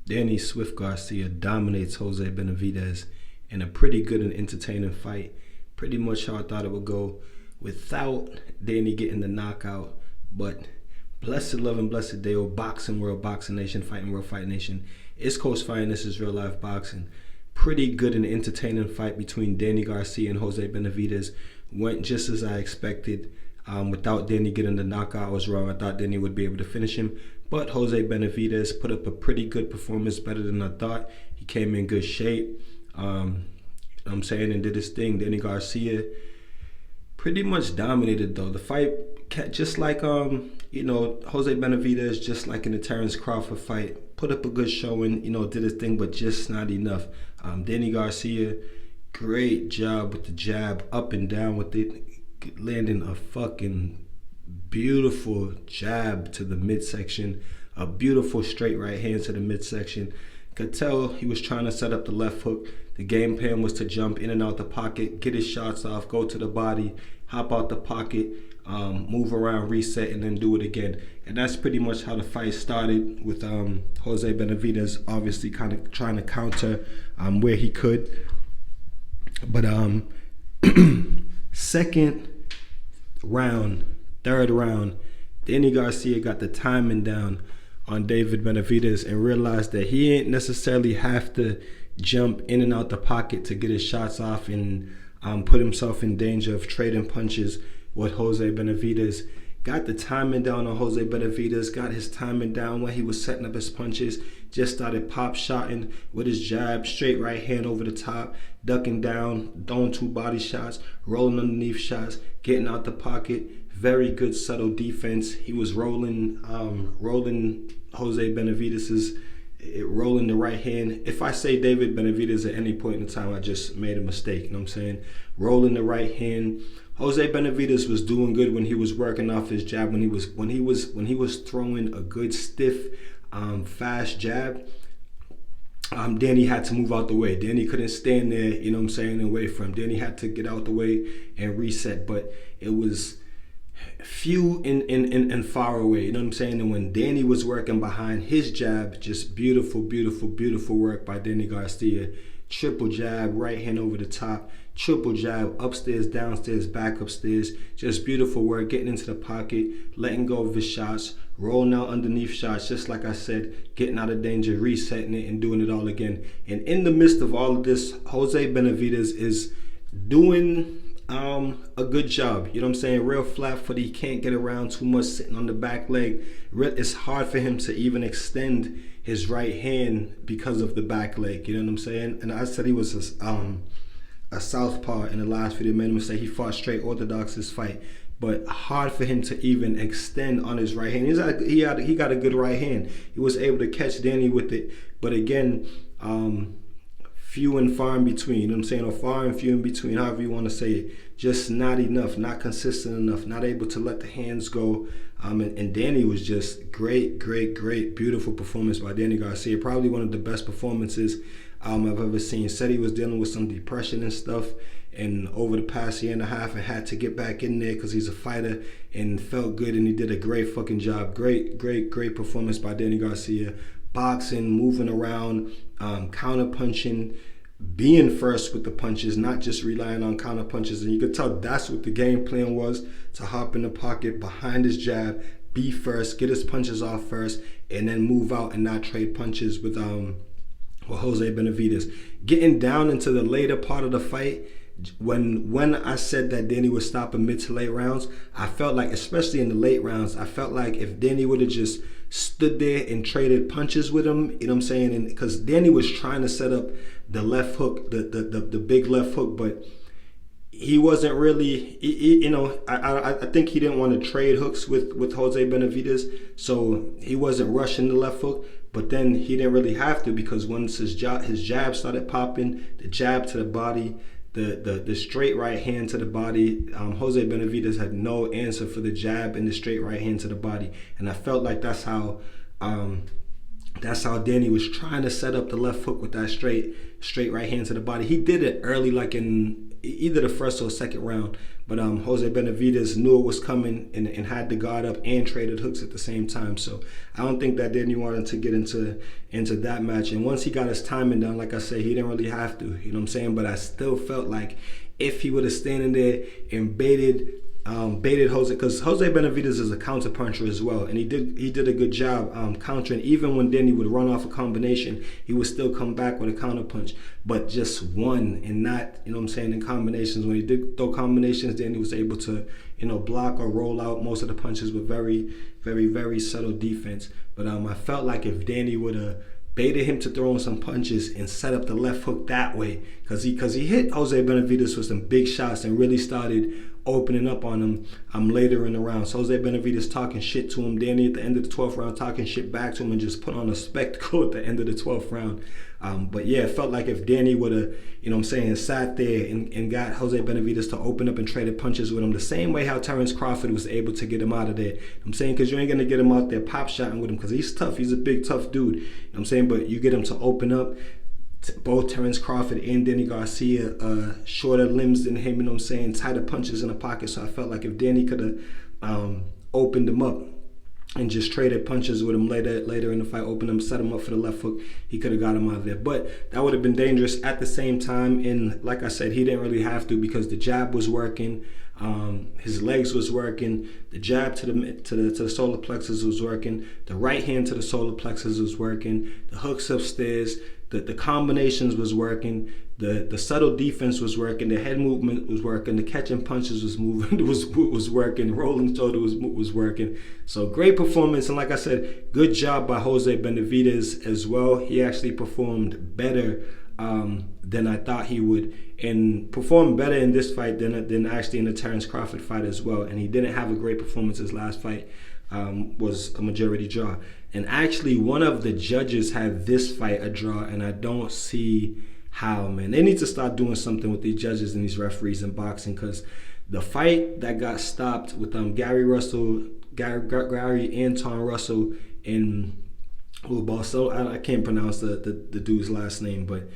Danny Swift Garcia dominates Jose Benavidez in a pretty good and entertaining fight. Pretty much how I thought it would go without Danny getting the knockout. But blessed love and blessed day, oh boxing world, boxing nation, fighting world, fighting nation. East Coast fighting, this is real life boxing. Pretty good and entertaining fight between Danny Garcia and Jose Benavidez. Went just as I expected. Without Danny getting the knockout, I was wrong. I thought Danny would be able to finish him. But Jose Benavidez put up a pretty good performance, better than I thought. He came in good shape. I'm saying, and did his thing. Danny Garcia pretty much dominated though. The fight, just like Jose Benavidez, just like in the Terrence Crawford fight, put up a good showing. Did his thing, but just not enough. Danny Garcia, great job with the jab, up and down with it, landing a fucking beautiful jab to the midsection, a beautiful straight right hand to the midsection. Could tell he was trying to set up the left hook. The game plan was to jump in and out the pocket, get his shots off, go to the body, hop out the pocket, move around, reset, and then do it again. And that's pretty much how the fight started, with Jose Benavidez obviously kind of trying to counter where he could. But second round, third round, Danny Garcia got the timing down on David Benavidez and realized that he ain't necessarily have to jump in and out the pocket to get his shots off and put himself in danger of trading punches with Jose Benavidez. Got the timing down on Jose Benavidez, got his timing down when he was setting up his punches, just started pop shotting with his jab, straight right hand over the top, ducking down, throwing two body shots, rolling underneath shots, getting out the pocket. Very good subtle defense. He was rolling Jose Benavidez's, rolling the right hand. If I say David Benavidez at any point in time, I just made a mistake. You know what I'm saying? Rolling the right hand. Jose Benavidez was doing good when he was working off his jab. When he was throwing a good stiff, fast jab. Danny had to move out the way. Danny couldn't stand there, you know what I'm saying, away from him. Danny had to get out the way and reset. But it was few and far away, you know what I'm saying? And when Danny was working behind his jab, just beautiful, beautiful, beautiful work by Danny Garcia. Triple jab, right hand over the top, triple jab, upstairs, downstairs, back upstairs. Just beautiful work, getting into the pocket, letting go of his shots, rolling out underneath shots, just like I said, getting out of danger, resetting it, and doing it all again. And in the midst of all of this, Jose Benavidez is doing a good job. You know what I'm saying? Real flat foot. He can't get around too much, sitting on the back leg. It's hard for him to even extend his right hand because of the back leg. You know what I'm saying? And I said he was a southpaw in the last video. Made him say he fought straight orthodox this fight, but hard for him to even extend on his right hand. He got a good right hand. He was able to catch Danny with it, but again, few and far in between, you know what I'm saying, or far and few in between, however you want to say it. Just not enough, not consistent enough, not able to let the hands go. And Danny was just great, beautiful performance by Danny Garcia. Probably one of the best performances I've ever seen. Said he was dealing with some depression and stuff, and over the past year and a half, and had to get back in there because he's a fighter, and felt good, and he did a great fucking job. Great performance by Danny Garcia. Boxing, moving around, counter punching, being first with the punches, not just relying on counter punches. And you could tell that's what the game plan was, to hop in the pocket behind his jab, be first, get his punches off first, and then move out and not trade punches with Jose Benavidez. Getting down into the later part of the fight, when I said that Danny would stop in mid to late rounds, I felt like, especially in the late rounds, I felt like if Danny would have just stood there and traded punches with him, you know what I'm saying? And because Danny was trying to set up the left hook, the big left hook, but he wasn't really, I think he didn't want to trade hooks with Jose Benavidez, so he wasn't rushing the left hook. But then he didn't really have to, because once his jab started popping, the jab to the body, the straight right hand to the body, Jose Benavidez had no answer for the jab and the straight right hand to the body. And I felt like that's how That's how Danny was trying to set up the left hook with that straight right hand to the body. He did it early, like in either the first or second round. But Jose Benavidez knew it was coming and had the guard up and traded hooks at the same time. So I don't think that Danny wanted to get into that match. And once he got his timing down, like I said, he didn't really have to. You know what I'm saying? But I still felt like if he would have standing there and baited Jose, because Jose Benavidez is a counter puncher as well, and he did a good job countering. Even when Danny would run off a combination, he would still come back with a counter punch, but just one and not, you know what I'm saying, in combinations. When he did throw combinations, Danny was able to, you know, block or roll out most of the punches with very, very, very subtle defense. But I felt like if Danny would have baited him to throw in some punches and set up the left hook that way, because he hit Jose Benavidez with some big shots and really started opening up on him later in the round. So Jose Benavidez talking shit to him. Danny at the end of the 12th round talking shit back to him and just put on a spectacle at the end of the 12th round. But yeah, it felt like if Danny would have, you know what I'm saying, sat there and got Jose Benavidez to open up and traded punches with him the same way how Terrence Crawford was able to get him out of there. You know what I'm saying? Because you ain't going to get him out there pop shotting with him because he's tough. He's a big, tough dude. You know what I'm saying? But you get him to open up. Both Terrence Crawford and Danny Garcia, shorter limbs than him, you know what I'm saying, tighter punches in the pocket. So I felt like if Danny could have opened him up and just traded punches with him later in the fight, opened him, set him up for the left hook, he could have got him out of there. But that would have been dangerous at the same time. And like I said, he didn't really have to because the jab was working. His legs was working. The jab to the solar plexus was working. The right hand to the solar plexus was working. The hooks upstairs. The combinations was working, the subtle defense was working, the head movement was working, the catching punches was moving was working, rolling shoulder was working. So great performance, and like I said, good job by Jose Benavidez as well. He actually performed better than I thought he would, and performed better in this fight than actually in the Terrence Crawford fight as well. And he didn't have a great performance his last fight. Was a majority draw. And actually, one of the judges had this fight a draw, and I don't see how, man. They need to start doing something with these judges and these referees in boxing, because the fight that got stopped with Gary Anton Russell in Barcelona, I can't pronounce the dude's last name, but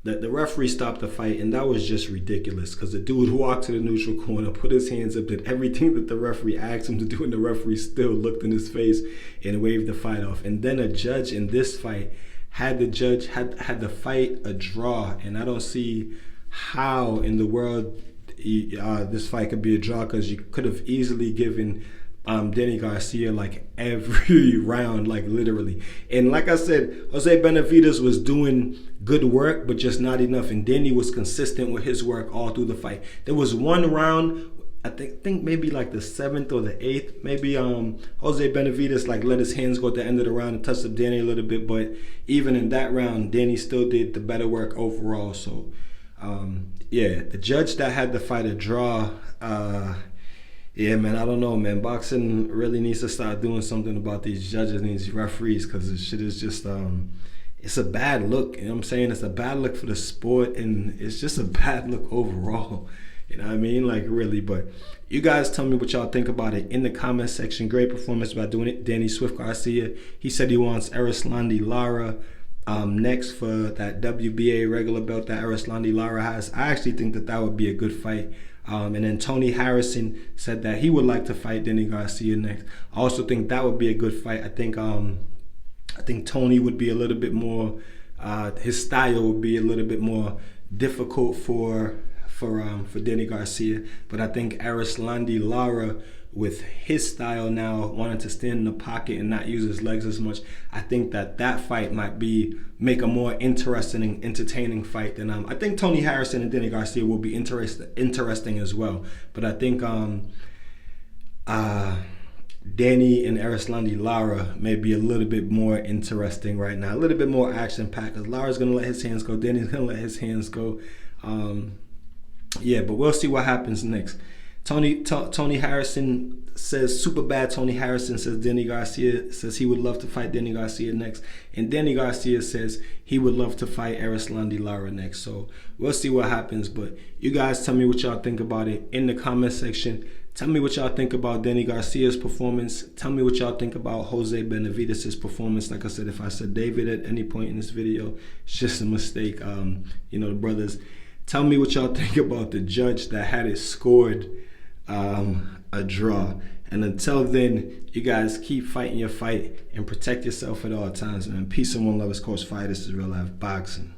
the referee stopped the fight, and that was just ridiculous because the dude walked to the neutral corner, put his hands up, did everything that the referee asked him to do, and the referee still looked in his face and waved the fight off. And then a judge in this fight had the fight a draw, and I don't see how in the world this fight could be a draw, because you could have easily given Danny Garcia like every round, like literally. And like I said, Jose Benavidez was doing good work, but just not enough. And Danny was consistent with his work all through the fight. There was one round, I think maybe like the 7th or the 8th, maybe Jose Benavidez like let his hands go at the end of the round and touched up Danny a little bit. But even in that round, Danny still did the better work overall. So yeah, the judge that had the fight a draw, yeah, man, I don't know, man. Boxing really needs to start doing something about these judges and these referees, because this shit is just, it's a bad look. You know what I'm saying? It's a bad look for the sport, and it's just a bad look overall. You know what I mean? Like, really. But you guys tell me what y'all think about it in the comment section. Great performance by doing it. Danny Swift Garcia. He said he wants Erislandy Lara next for that WBA regular belt that Erislandy Lara has. I actually think that would be a good fight. And then Tony Harrison said that he would like to fight Danny Garcia next. I also think that would be a good fight. I think Tony would be a little bit more, his style would be a little bit more difficult for Danny Garcia. But I think Erislandy Lara, with his style now, wanting to stand in the pocket and not use his legs as much, I think that fight might make a more interesting and entertaining fight than I think Tony Harrison and Danny Garcia will be interesting as well. But I think Danny and Erislandy Lara may be a little bit more interesting right now, a little bit more action packed, because Lara's gonna let his hands go, Danny's gonna let his hands go. Yeah, but we'll see what happens next. Tony Harrison says, super bad. Tony Harrison says Danny Garcia says he would love to fight Danny Garcia next. And Danny Garcia says he would love to fight Erislandy Lara next. So we'll see what happens. But you guys tell me what y'all think about it in the comment section. Tell me what y'all think about Danny Garcia's performance. Tell me what y'all think about Jose Benavidez' performance. Like I said, if I said David at any point in this video, it's just a mistake. The brothers. Tell me what y'all think about the judge that had it scored a draw. And until then, you guys keep fighting your fight and protect yourself at all times, man. Peace and one love. Of course, fight. This is real life boxing.